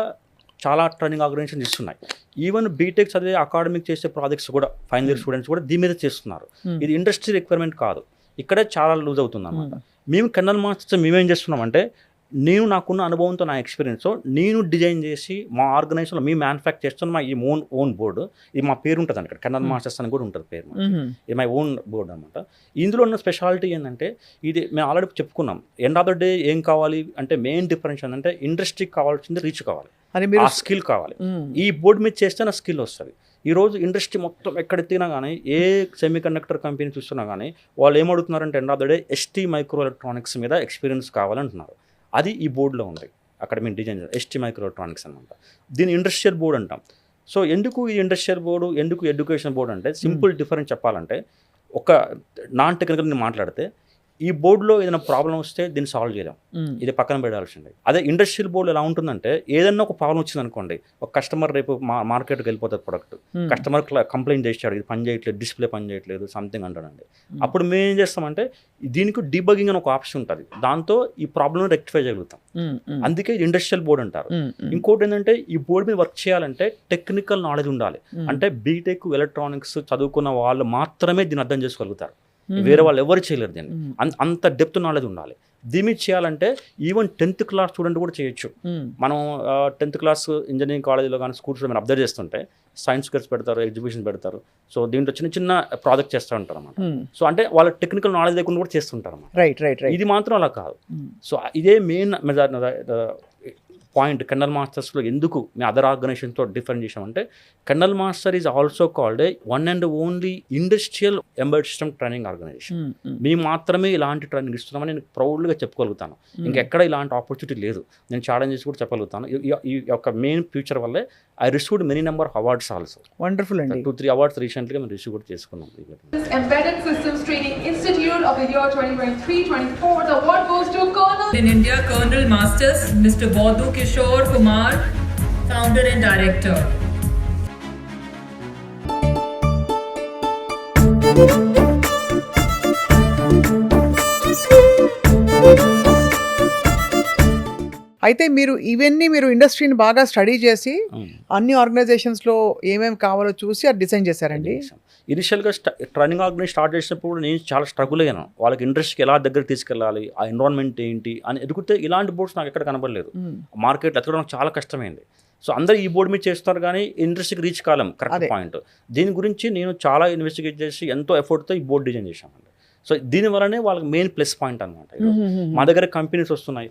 చాలా ట్రైనింగ్ ఆర్గనైజేషన్స్ ఇస్తున్నాయి. ఈవెన్ బీటెక్ చదివే అకాడమిక్ చేసే ప్రాజెక్ట్స్ కూడా ఫైనల్ ఇయర్ స్టూడెంట్స్ కూడా దీని మీద చేస్తున్నారు. ఇది ఇండస్ట్రీ రిక్వైర్మెంట్ కాదు, ఇక్కడే చాలా లూజ్ అవుతుంది అన్నమాట. మేము కెన్నల్ మాస్టర్స్ మేమేం చేస్తున్నామంటే, నేను నాకున్న అనుభవంతో నా ఎక్స్పీరియన్స్తో నేను డిజైన్ చేసి మా ఆర్గనైజేషన్లో మేము మ్యానుఫ్యాక్చర్ చేస్తున్న మా ఈ ఓన్ బోర్డు, ఇది మా పేరు ఉంటుంది ఇక్కడ కెన్నల్ మాస్టర్స్ అని కూడా ఉంటుంది పేరు, ఇది మై ఓన్ బోర్డు అనమాట. ఇందులో ఉన్న స్పెషాలిటీ ఏంటంటే, ఇది మేము ఆల్రెడీ చెప్పుకున్నాం, ఎండ్ ఆఫ్ ద డే ఏం కావాలి అంటే మెయిన్ డిఫరెన్స్ ఏంటంటే ఇండస్ట్రీకి కావాల్సింది రీచ్ కావాలి, ఆ స్కిల్ కావాలి. ఈ బోర్డు మీద చేస్తే నా స్కిల్ వస్తుంది. ఈరోజు ఇండస్ట్రీ మొత్తం ఎక్కడ ఎత్తినా కానీ ఏ సెమీ కండక్టర్ కంపెనీ చూస్తున్నా కానీ వాళ్ళు ఏమడుగుతున్నారంటే end of the day ST microelectronics మీద ఎక్స్పీరియన్స్ కావాలంటున్నారు. అది ఈ బోర్డులో ఉంది. అక్కడ మేము డిజైన్ చేస్తాం ఎస్టీ మైక్రో ఎలక్ట్రానిక్స్ అనమాట. దీన్ని ఇండస్ట్రియల్ బోర్డు అంటాం. సో ఎందుకు ఈ ఇండస్ట్రియల్ బోర్డు, ఎందుకు ఎడ్యుకేషన్ బోర్డు అంటే సింపుల్ డిఫరెన్స్ చెప్పాలంటే, ఒక నాన్ టెక్నికల్ నేను మాట్లాడితే ఈ బోర్డులో ఏదైనా ప్రాబ్లం వస్తే దీన్ని సాల్వ్ చేయలేం, ఇది పక్కన పెట్టాల్సిందే. అదే ఇండస్ట్రియల్ బోర్డు ఎలా ఉంటుందంటే, ఏదైనా ఒక ప్రాబ్లం వచ్చింది అనుకోండి, ఒక కస్టమర్ రేపు మార్కెట్కి వెళ్ళిపోతుంది ప్రొడక్ట్, కస్టమర్ కంప్లైంట్ చేశాడు, ఇది పని చేయట్లేదు, డిస్ప్లే పని చేయట్లేదు, సంథింగ్ అంటాడండి. అప్పుడు మేము ఏం చేస్తామంటే, దీనికి డీబగ్గింగ్ అని ఒక ఆప్షన్ ఉంటుంది, దాంతో ఈ ప్రాబ్లమ్ రెక్టిఫై చేయగలుగుతాం. అందుకే ఇది ఇండస్ట్రియల్ బోర్డు అంటారు. ఇంకోటి ఏంటంటే, ఈ బోర్డు మీద వర్క్ చేయాలంటే టెక్నికల్ నాలెడ్జ్ ఉండాలి. అంటే బీటెక్ ఎలక్ట్రానిక్స్ చదువుకున్న వాళ్ళు మాత్రమే దీన్ని అర్థం చేసుకోగలుగుతారు, వేరే వాళ్ళు ఎవరు చేయలేరు దీన్ని. అంత డెప్త్ నాలెడ్జ్ ఉండాలి. దీన్ని చేయాలంటే ఈవెన్ 10th క్లాస్ స్టూడెంట్ కూడా చేయొచ్చు. మనం 10th క్లాస్ ఇంజనీరింగ్ కాలేజీలో కానీ స్కూల్స్లో మనం అబ్జర్వ్ చేస్తుంటే సైన్స్ ఫేర్స్ పెడతారు, ఎగ్జిబిషన్ పెడతారు. సో దీంట్లో చిన్న చిన్న ప్రాజెక్ట్ చేస్తూ ఉంటారు అన్నమాట. సో అంటే వాళ్ళ టెక్నికల్ నాలెడ్జ్ లేకుండా కూడా చేస్తుంటారు అన్నమాట. రైట్. ఇది మాత్రం అలా కాదు. సో ఇదే మెయిన్ పాయింట్ కెర్నల్ మాస్టర్స్లో ఎందుకు మీ అదర్ ఆర్గనైజేషన్తో డిఫరెంట్ చేసామంటే Kernel Master is also called one and only industrial embedded system training organisation. మేము మాత్రమే ఇలాంటి ట్రైనింగ్ ఇస్తున్నామని నేను ప్రౌడ్గా చెప్పుకోగలుగుతాను. ఇంకెక్కడ ఇలాంటి ఆపర్చునిటీ లేదు. నేను ఛాలెంజెస్ కూడా చెప్పగలుగుతాను. ఈ యొక్క మెయిన్ ఫ్యూచర్ వల్లే I received many number of awards also. Wonderful అండి. 2-3 అవార్డ్స్ రీసెంట్గా మేము రిసీవ్ కూడా చేసుకున్నాం. Embedded Systems Training Institute of the year 2023-24. The award goes to Colonel In India, Colonel Masters, Mr. Bodhu Kishore Kumar, founder and director. అయితే మీరు ఇవన్నీ మీరు ఇండస్ట్రీని బాగా స్టడీ చేసి అన్ని ఆర్గనైజేషన్స్లో ఏమేమి కావాలో చూసి అది డిజైన్ చేశారండి. ఇనిషియల్గా ట్రైనింగ్ ఆర్గనైజ్ స్టార్ట్ చేసినప్పుడు నేను చాలా స్ట్రగుల్ అయ్యాను. వాళ్ళకి ఇండస్ట్రీకి ఎలా దగ్గర తీసుకెళ్ళాలి, ఆ ఎన్విరాన్మెంట్ ఏంటి అని ఎదుగుతే ఇలాంటి బోర్డ్స్ నాకు ఎక్కడ కనబడలేదు. మార్కెట్లో ఎతకడం నాకు చాలా కష్టమైంది. సో అందరూ ఈ బోర్డు మీద చేస్తారు కానీ ఇండస్ట్రీకి రీచ్ కాలం కరెక్ట్ పాయింట్. దీని గురించి నేను చాలా ఇన్వెస్టిగేట్ చేసి ఎంతో ఎఫర్ట్తో ఈ బోర్డు డిజైన్ చేశామండి. సో దీనివల్లనే వాళ్ళకి మెయిన్ ప్లస్ పాయింట్ అనమాట. మా దగ్గర కంపెనీస్ వస్తున్నాయి.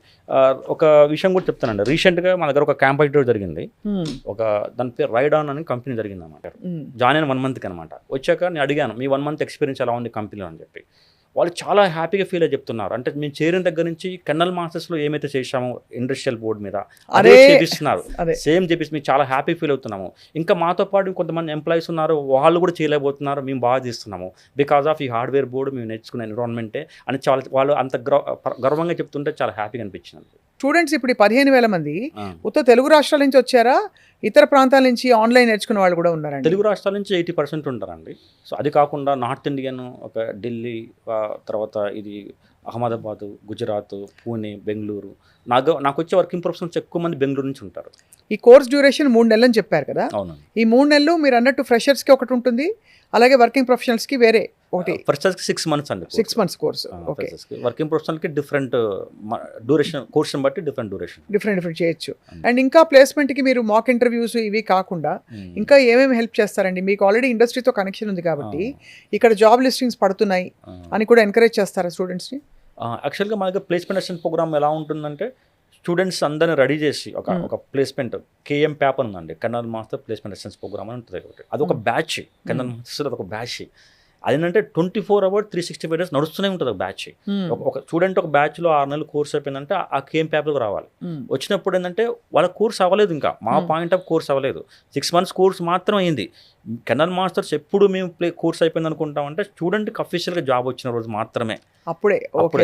ఒక విషయం కూడా చెప్తానండి. రీసెంట్గా మా దగ్గర ఒక క్యాంప్ ఇంటర్వ్యూ జరిగింది. దాని పేరు రైడ్ ఆన్ అని కంపెనీ జరిగింది అనమాట. జాయిన్ అయిన 1 monthకి అనమాట. వచ్చాక నేను అడిగాను మీ 1 month ఎక్స్పీరియన్స్ ఎలా ఉంది కంపెనీలో అని చెప్పి. వాళ్ళు చాలా హ్యాపీగా ఫీల్ అయ్యి చెప్తున్నారు. అంటే మేము చేరిన దగ్గర నుంచి కెర్నల్ మాస్టర్స్లో ఏమైతే చేశామో ఇండస్ట్రియల్ బోర్డు మీద అదే చేపిస్తున్నారు. సేమ్ చెప్పేసి మేము చాలా హ్యాపీ ఫీల్ అవుతున్నాము. ఇంకా మాతో పాటు కొంతమంది ఎంప్లాయీస్ ఉన్నారు, వాళ్ళు కూడా చేయలేకపోతున్నారు, మేము బాగా చేస్తున్నాము బికాస్ ఆఫ్ ఈ హార్డ్వేర్ బోర్డు మేము నేర్చుకునే ఎన్విరాన్మెంటే అని చాలా వాళ్ళు అంత గర్వంగా చెప్తుంటే చాలా హ్యాపీగా అనిపించింది. స్టూడెంట్స్ ఇప్పుడు 15,000 మంది ఉత్తర తెలుగు రాష్ట్రాల నుంచి వచ్చారా, ఇతర ప్రాంతాల నుంచి ఆన్లైన్ నేర్చుకునే వాళ్ళు కూడా ఉన్నారండి? తెలుగు రాష్ట్రాల నుంచి 80% ఉంటారండి. సో అది కాకుండా నార్త్ ఇండియన్, ఒక ఢిల్లీ, తర్వాత ఇది అహ్మదాబాద్, గుజరాత్, పూణే, బెంగళూరు. నాకు వచ్చే వర్కింగ్ ప్రొఫెషనల్స్ ఎక్కువ మంది బెంగళూరు నుంచి ఉంటారు. ఈ కోర్స్ డ్యూరేషన్ 3 నెలలు అని చెప్పారు కదా. అవునండి. ఈ 3 నెలలు మీరు అన్నట్టు ఫ్రెషర్స్కి ఒకటి ఉంటుంది, అలాగే వర్కింగ్ ప్రొఫెషనల్స్కి వేరే ఒకటి. ఫ్రెషర్స్కి 6 months అండి. 6 months కోర్స్. ఓకే. వర్కింగ్ ప్రొఫెషనల్కి డిఫరెంట్ డ్యూరేషన్, కోర్స్ని బట్టి డిఫరెంట్ చేయొచ్చు. అండ్ ఇంకా ప్లేస్మెంట్కి మీరు మాక్ ఇంటర్వ్యూస్ ఇవి కాకుండా ఇంకా ఏమేమి హెల్ప్ చేస్తారండి? మీకు ఆల్రెడీ ఇండస్ట్రీతో కనెక్షన్ ఉంది కాబట్టి ఇక్కడ జాబ్ లిస్టింగ్స్ పడుతున్నాయి అని కూడా ఎంకరేజ్ చేస్తారా స్టూడెంట్స్ని? యాక్చువల్గా మా దగ్గర ప్లేస్మెంట్ అసిస్టెంట్ ప్రోగ్రామ్ ఎలా ఉంటుందంటే స్టూడెంట్స్ అందరిని రెడీ చేసి ఒక ప్లేస్మెంట్ కేఎం ప్యాప్ ఉందండి, Kernel Master placement assistant program అని ఉంటుంది. అదొక బ్యాచ్, కెర్నల్ మాస్టర్ అదొక బ్యాచ్. అదేంటంటే 24 hours 365 days నడుస్తూనే ఉంటుంది ఒక బ్యాచ్. ఒక స్టూడెంట్ ఒక బ్యాచ్లో 6 నెలలు కోర్స్ అయిపోయిందంటే ఆ కేఎం ప్యాప్లోకి రావాలి. వచ్చినప్పుడు ఏంటంటే వాళ్ళ కోర్స్ అవ్వలేదు, ఇంకా మా పాయింట్ ఆఫ్ కోర్స్ అవ్వలేదు. 6 months కోర్స్ మాత్రం అయింది. కెర్నల్ మాస్టర్స్ ఎప్పుడు మేము కోర్స్ అయిపోయింది అనుకుంటామంటే స్టూడెంట్కి అఫీషియల్గా జాబ్ వచ్చిన రోజు మాత్రమే. అప్పుడే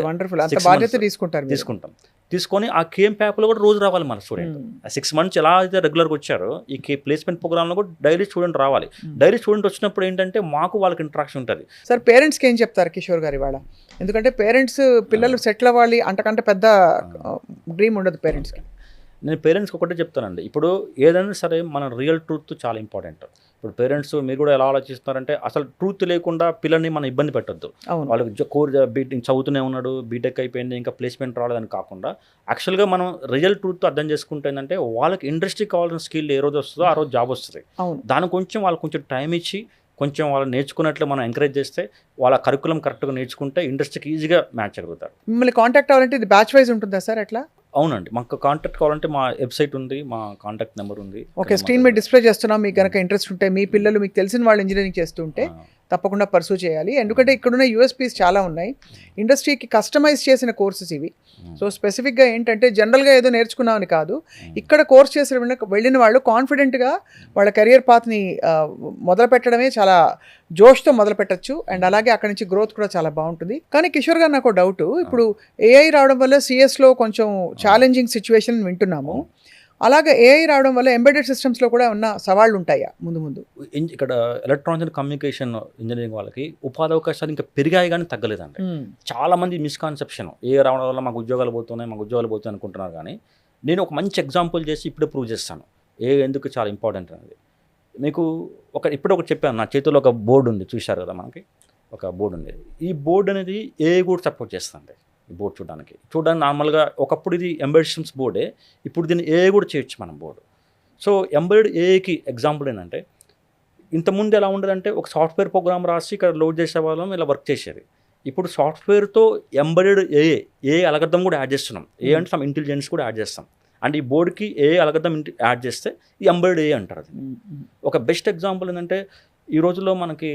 వండర్ఫుల్, అంత బాధ్యత తీసుకుంటాం. తీసుకొని ఆ కేఎం ప్యాప్లో కూడా రోజు రావాలి మన స్టూడెంట్. 6 months ఎలా అయితే రెగ్యులర్గా వచ్చారో ఈ ప్లేస్మెంట్ ప్రోగ్రామ్లో కూడా డైలీ స్టూడెంట్ రావాలి. డైలీ స్టూడెంట్ వచ్చినప్పుడు ఏంటంటే మాకు వాళ్ళకి ఇంట్రాక్షన్ ఉంటుంది. సార్ పేరెంట్స్కి ఏం చెప్తారు కిషోర్ గారు ఇవాళ? ఎందుకంటే పేరెంట్స్ పిల్లలు సెటిల్ అవ్వాలి అంతకంటే పెద్ద డ్రీమ్ ఉండదు పేరెంట్స్కి. నేను పేరెంట్స్కి ఒకటే చెప్తానండి, ఇప్పుడు ఏదైనా సరే మన రియల్ ట్రూత్ చాలా ఇంపార్టెంట్. ఇప్పుడు పేరెంట్స్ మీరు కూడా ఎలా ఆలోచిస్తున్నారంటే అసలు ట్రూత్ లేకుండా పిల్లల్ని మనం ఇబ్బంది పెట్టద్దు. వాళ్ళకి కోర్ బీటెక్ చదువుతూనే ఉన్నాడు, బీటెక్ అయిపోయింది, ఇంకా ప్లేస్మెంట్ రాలేదని కాకుండా యాక్చువల్గా మనం రియల్ ట్రూత్ అర్థం చేసుకుంటే ఏంటంటే వాళ్ళకి ఇండస్ట్రీ కావాల్సిన స్కిల్ ఏ రోజు వస్తుందో ఆ రోజు జాబ్ వస్తుంది. దాని కొంచెం వాళ్ళకి కొంచెం టైం ఇచ్చి కొంచెం వాళ్ళు నేర్చుకున్నట్లు మనం ఎంకరేజ్ చేస్తే వాళ్ళ కరికులం కరెక్ట్గా నేర్చుకుంటే ఇండస్ట్రీకి ఈజీగా మ్యాచ్ అవ్వగలుగుతారు. మిమ్మల్ని కాంటాక్ట్ అవ్వాలంటే ఇది బ్యాచ్ వైజ్ ఉంటుందా సార్? ఎట్లా? అవునండి, మాకు కాంటాక్ట్ కావాలంటే మా వెబ్సైట్ ఉంది, మా కాంటాక్ట్ నెంబర్ ఉంది. ఓకే, స్క్రీన్ మీద డిస్ప్లే చేస్తున్నాం. మీకు కనుక ఇంట్రెస్ట్ ఉంటే మీ పిల్లలు మీకు తెలిసిన వాళ్ళు ఇంజనీరింగ్ చేస్తుంటే తప్పకుండా పర్సూ చేయాలి. ఎందుకంటే ఇక్కడున్న యూఎస్పీస్ చాలా ఉన్నాయి. ఇండస్ట్రీకి కస్టమైజ్ చేసిన కోర్సెస్ ఇవి. సో స్పెసిఫిక్గా ఏంటంటే జనరల్గా ఏదో నేర్చుకున్నామని కాదు, ఇక్కడ కోర్స్ చేసి వెళ్ళిన వాళ్ళు కాన్ఫిడెంట్గా వాళ్ళ కెరియర్ పాత్ని మొదలు పెట్టడమే చాలా జోష్తో మొదలు పెట్టచ్చు. అండ్ అలాగే అక్కడి నుంచి గ్రోత్ కూడా చాలా బాగుంటుంది. కానీ కిషోర్ గారు నాకు డౌట్, ఇప్పుడు ఏఐ రావడం వల్ల సిఎస్లో కొంచెం ఛాలెంజింగ్ సిచ్యువేషన్ వింటున్నాము. అలాగే ఏఐ రావడం వల్ల ఎంబెడెడ్ సిస్టమ్స్లో కూడా ఉన్న సవాళ్ళు ఉంటాయా ముందు? ఇక్కడ ఎలక్ట్రానిక్స్ అండ్ కమ్యూనికేషన్ ఇంజనీరింగ్ వాళ్ళకి ఉపాధి అవకాశాలు ఇంకా పెరిగాయి కానీ తగ్గలేదండి. చాలా మంది మిస్కాన్సెప్షన్ ఏఐ రావడం వల్ల మాకు ఉద్యోగాలు పోతున్నాయి అనుకుంటున్నారు. కానీ నేను ఒక మంచి ఎగ్జాంపుల్ చేసి ఇప్పుడే ప్రూవ్ చేస్తాను ఏఐ ఎందుకు చాలా ఇంపార్టెంట్ అనేది. మీకు ఇప్పుడు ఒకటి చెప్పాను, నా చేతిలో ఒక బోర్డు ఉంది, చూశారు కదా, మనకి ఒక బోర్డు ఉంది. ఈ బోర్డు అనేది ఏఐ కూడా సపోర్ట్ చేస్తుంది. ఈ బోర్డు చూడడానికి నార్మల్గా ఒకప్పుడు ఇది ఎంబెడెడ్ సిస్టమ్స్ బోర్డే, ఇప్పుడు దీన్ని ఏఐ కూడా చేయొచ్చు మనం బోర్డు. సో ఎంబెడెడ్ ఏఐకి ఎగ్జాంపుల్ ఏంటంటే ఇంతకుముందు ఎలా ఉండదంటే ఒక సాఫ్ట్వేర్ ప్రోగ్రామ్ రాసి ఇక్కడ లోడ్ చేసే వాళ్ళం ఇలా వర్క్ చేసేది. ఇప్పుడు సాఫ్ట్వేర్తో ఎంబెడెడ్ ఏఐ అలగర్థం కూడా యాడ్ చేస్తున్నాం. ఏ అంటే సమ్ ఇంటెలిజెన్స్ కూడా యాడ్ చేస్తాం. అండ్ ఈ బోర్డుకి ఏ అలగర్థం యాడ్ చేస్తే ఈ ఎంబెడెడ్ ఏ అంటారు అది. ఒక బెస్ట్ ఎగ్జాంపుల్ ఏంటంటే ఈ రోజుల్లో మనకి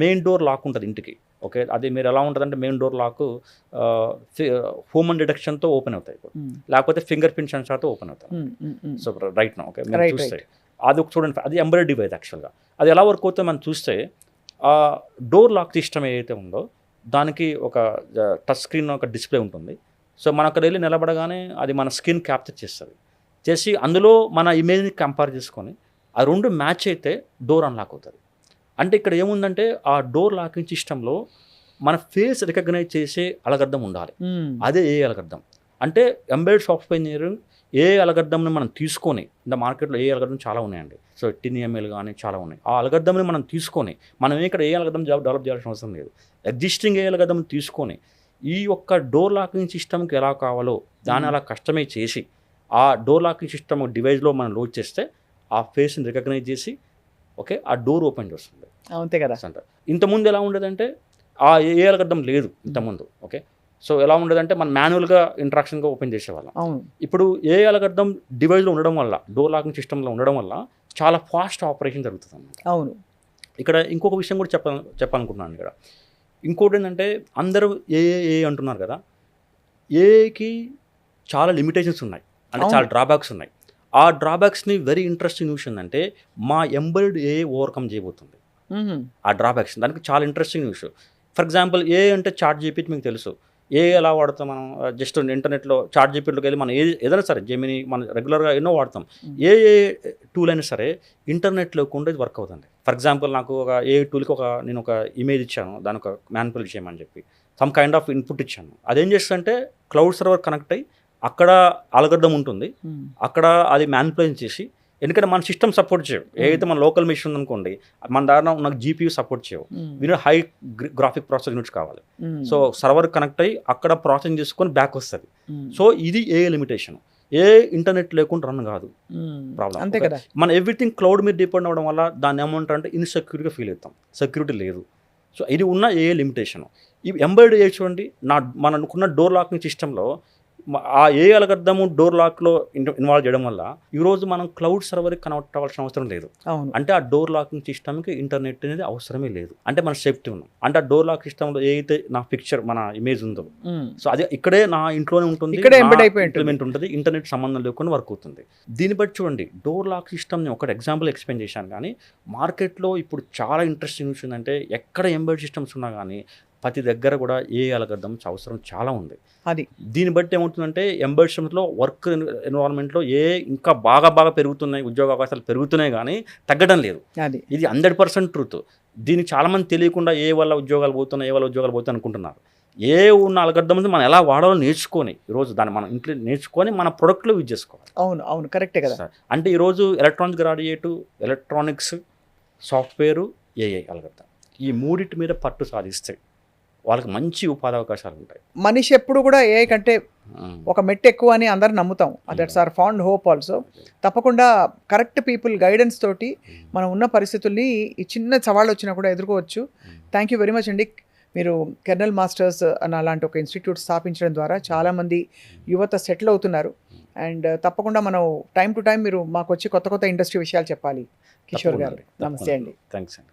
మెయిన్ డోర్ లాక్ ఉంటుంది ఇంటికి. ఓకే, అది మీరు ఎలా ఉంటుందంటే మెయిన్ డోర్ లాక్ హ్యూమన్ డిటెక్షన్తో ఓపెన్ అవుతాయి, లేకపోతే ఫింగర్ ప్రింట్ సెన్సార్తో ఓపెన్ అవుతాయి. సో రైట్ నా ఓకే మీరు చూస్తే అది ఒక చూడండి, అది ఎంబెడెడ్ డివైస్ యాక్చువల్గా. అది ఎలా వర్క్ అవుతుందో మనం చూస్తే ఆ డోర్ లాక్ సిస్టమ్ ఏదైతే ఉందో దానికి ఒక టచ్ స్క్రీన్ ఒక డిస్ప్లే ఉంటుంది. సో మనం అక్కడ వెళ్ళి నిలబడగానే అది మన స్క్రీన్ క్యాప్చర్ చేసి అందులో మన ఇమేజ్ని కంపేర్ చేసుకొని ఆ రెండు మ్యాచ్ అయితే డోర్ అన్లాక్ అవుతుంది. అంటే ఇక్కడ ఏముందంటే ఆ డోర్ లాకింగ్ సిస్టంలో మన ఫేస్ రికగ్నైజ్ చేసే అలగర్థం ఉండాలి. అదే ఏ అలగర్థం అంటే ఎంబెడెడ్ సాఫ్ట్వేర్ ఇంజనీరింగ్ ఏ అలగర్థంని మనం తీసుకొని, இந்த మార్కెట్లో ఏ అలగర్థం చాలా ఉన్నాయండి. సో TNML కానీ చాలా ఉన్నాయి. ఆ అలగర్థంని మనం తీసుకొని మనం ఇక్కడ ఏ అలగర్థం డెవలప్ చేయాల్సిన అవసరం లేదు. ఎగ్జిస్టింగ్ ఏ అలగర్థం తీసుకొని ఈ యొక్క డోర్ లాకింగ్ సిస్టమ్కి ఎలా కావాలో దాన్ని అలా కస్టమైజ్ చేసి ఆ డోర్ లాకింగ్ సిస్టమ్ డివైస్లో మనం లోడ్ చేస్తే ఆ ఫేస్ని రికగ్నైజ్ చేసి ఓకే ఆ డోర్ ఓపెన్ చేస్తుంది. అంతే కదా. అంటారు. ఇంతకుముందు ఎలా ఉండేదంటే ఆ ఏ అలగర్థం లేదు ఇంతకుముందు. ఓకే, సో ఎలా ఉండేదంటే మనం మాన్యువల్గా ఇంట్రాక్షన్గా ఓపెన్ చేసేవాళ్ళం. ఇప్పుడు ఏ అలగర్థం డివైస్లో ఉండడం వల్ల, డోర్ లాకింగ్ సిస్టంలో ఉండడం వల్ల చాలా ఫాస్ట్ ఆపరేషన్ జరుగుతుంది అన్నమాట. అవును. ఇక్కడ ఇంకొక విషయం కూడా చెప్పాలనుకుంటున్నాను. ఇక్కడ ఇంకోటి ఏంటంటే అందరూ ఏ అంటున్నారు కదా, ఏకి చాలా లిమిటేషన్స్ ఉన్నాయి, అంటే చాలా డ్రాబ్యాక్స్ ఉన్నాయి. ఆ డ్రాబ్యాక్స్ని వెరీ ఇంట్రెస్టింగ్ న్యూస్ ఏంటంటే మా ఎంబెడెడ్ ఏ ఓవర్కమ్ చేయబోతుంది ఆ డ్రాబ్యాక్స్. దానికి చాలా ఇంట్రెస్టింగ్ న్యూస్. ఫర్ ఎగ్జాంపుల్ ఏ అంటే ChatGPT మీకు తెలుసు. ఏ ఎలా వాడతాం మనం, జస్ట్ ఇంటర్నెట్లో ChatGPTలోకి వెళ్ళి మనం ఏదైనా సరే జెమిని మనం రెగ్యులర్గా ఎన్నో వాడతాం. ఏ టూల్ అయినా సరే ఇంటర్నెట్లో లేకుండా ఇది వర్క్ అవుతుంది. ఫర్ ఎగ్జాంపుల్ నాకు ఒక ఏ టూల్కి నేను ఒక ఇమేజ్ ఇచ్చాను, దాని ఒక మ్యానిపులేట్ చేయమని చెప్పి సమ్ కైండ్ ఆఫ్ ఇన్పుట్ ఇచ్చాను. అదేం చేస్తుందంటే క్లౌడ్ సర్వర్ కనెక్ట్ అయ్యి అక్కడ అల్గోరిథం ఉంటుంది, అక్కడ అది మ్యానిపులేట్ చేసి, ఎందుకంటే మన సిస్టమ్ సపోర్ట్ చేయవు. ఏదైతే మన లోకల్ మెషిన్ ఉందనుకోండి, మన దాని నాకు GPU సపోర్ట్ చేయవు, వీళ్ళు హై గ్రాఫిక్ ప్రాసెస్ యూనిట్స్ కావాలి. సో సర్వర్ కనెక్ట్ అయ్యి అక్కడ ప్రాసెసింగ్ చేసుకొని బ్యాక్ వస్తుంది. సో ఇది ఏ లిమిటేషన్. ఏ ఇంటర్నెట్ లేకుండా రన్ కాదు ప్రాబ్లం. అంతే కదా. మన ఎవ్రీథింగ్ క్లౌడ్ మీద డిపెండ్ అవ్వడం వల్ల దాన్ని ఏమంటారంటే ఇన్సెక్యూర్గా ఫీల్ అవుతాం, సెక్యూరిటీ లేదు. సో ఇది ఉన్న ఏ లిమిటేషన్. ఈ ఎంబెడెడ్ ఏ చూడండి, మనకున్న డోర్ లాకింగ్ సిస్టంలో ఆ ఏ అలగర్థము డోర్ లాక్లో ఇన్వాల్వ్ చేయడం వల్ల ఈరోజు మనం క్లౌడ్ సర్వర్కి కనెక్ట్ అవ్వాల్సిన అవసరం లేదు. అంటే ఆ డోర్ లాకింగ్ సిస్టమ్కి ఇంటర్నెట్ అనేది అవసరమే లేదు. అంటే మన సేఫ్టీ ఉన్నాం. అంటే ఆ డోర్ లాక్ సిస్టంలో ఏదైతే నా పిక్చర్ మన ఇమేజ్ ఉందో, సో అది ఇక్కడే నా ఇంట్లోనే ఉంటుంది, ఇంప్లిమెంట్ ఉంటుంది, ఇంటర్నెట్ సంబంధం లేకుండా వర్క్ అవుతుంది. దీన్ని బట్టి చూడండి, డోర్ లాక్ సిస్టమ్ని ఒక ఎగ్జాంపుల్ ఎక్స్ప్లెయిన్ చేశాను. కానీ మార్కెట్లో ఇప్పుడు చాలా ఇంట్రెస్టింగ్ న్యూస్ ఏంటంటే ఎక్కడ ఎంబెడెడ్ సిస్టమ్స్ ఉన్నా కానీ ప్రతి దగ్గర కూడా ఏ అలగర్థమ్స్ అవసరం చాలా ఉంది. అది దీన్ని బట్టి ఏమవుతుందంటే ఎంబెడెడ్ సిస్టమ్స్లో వర్క్ ఎన్విరాన్మెంట్లో ఇంకా బాగా పెరుగుతున్నాయి, ఉద్యోగ అవకాశాలు పెరుగుతున్నాయి కానీ తగ్గడం లేదు. ఇది 100% ట్రూత్. దీనికి చాలామంది తెలియకుండా ఏ వల్ల ఉద్యోగాలు పోతున్నాయి అనుకుంటున్నారు. ఏ ఉన్న అల్గోరిథమ్స్ మనం ఎలా వాడాలో నేర్చుకొని ఈరోజు దాన్ని మనం ఇంట్లో నేర్చుకొని మన ప్రొడక్ట్లో యూజ్ చేసుకోవాలి. అవును కరెక్టే కదా. అంటే ఈరోజు electronics graduate, electronics, software, AI algorithm ఈ మూడింటి మీద పట్టు సాధిస్తే వాళ్ళకి మంచి ఉపాధి అవకాశాలు ఉంటాయి. మనిషి ఎప్పుడు కూడా ఏ కంటే ఒక మెట్టు ఎక్కువ అని అందరు నమ్ముతాం. That's our found hope also. తప్పకుండా కరెక్ట్ పీపుల్ గైడెన్స్ తోటి మనం ఉన్న పరిస్థితుల్ని ఈ చిన్న సవాళ్ళు వచ్చినా కూడా ఎదుర్కోవచ్చు. థ్యాంక్ యూ వెరీ మచ్ అండి. మీరు కెర్నల్ మాస్టర్స్ అన్న అలాంటి ఒక ఇన్స్టిట్యూట్ స్థాపించడం ద్వారా చాలామంది యువత సెటిల్ అవుతున్నారు. అండ్ తప్పకుండా మనం టైం టు టైం మీరు మాకు వచ్చి కొత్త ఇండస్ట్రీ విషయాలు చెప్పాలి. కిషోర్ గారు నమస్తే అండి. థ్యాంక్స్ అండి.